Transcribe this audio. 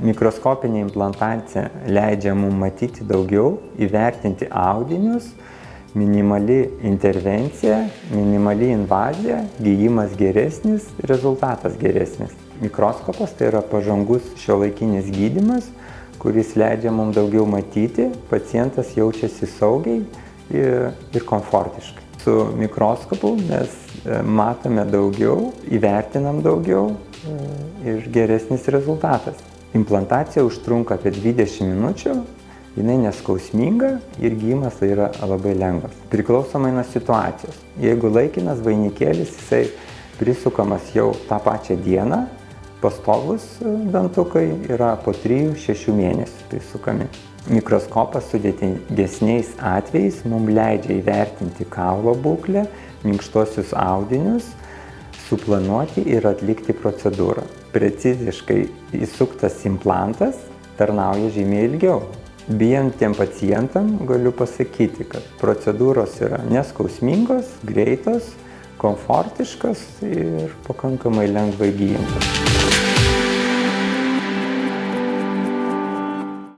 Mikroskopinė implantacija leidžia mums matyti daugiau, įvertinti audinius, minimali intervencija, minimali invazija, gydymas geresnis, rezultatas geresnis. Mikroskopas tai yra pažangus šiuolaikinis gydymas, kuris leidžia mums daugiau matyti, pacientas jaučiasi saugiai ir komfortiškai. Su mikroskopu mes matome daugiau, įvertinam daugiau ir geresnis rezultatas. Implantacija užtrunka apie 20 minučių, jinai neskausminga ir gydymas yra labai lengvas. Priklausomai nuo situacijos. Jeigu laikinas vainikėlis, jisai prisukamas jau tą pačią dieną, pastovus dantukai yra po 3-6 mėnesių prisukami. Mikroskopas sudėtingesniais atvejais mums leidžia įvertinti kaulo būklę, minkštuosius audinius, suplanuoti ir atlikti procedūrą. Preciziškai įsuktas implantas tarnauja žymiai ilgiau. Bijantiem pacientam galiu pasakyti, kad procedūros yra neskausmingos, greitos, komfortiškos ir pakankamai lengvai gydomos.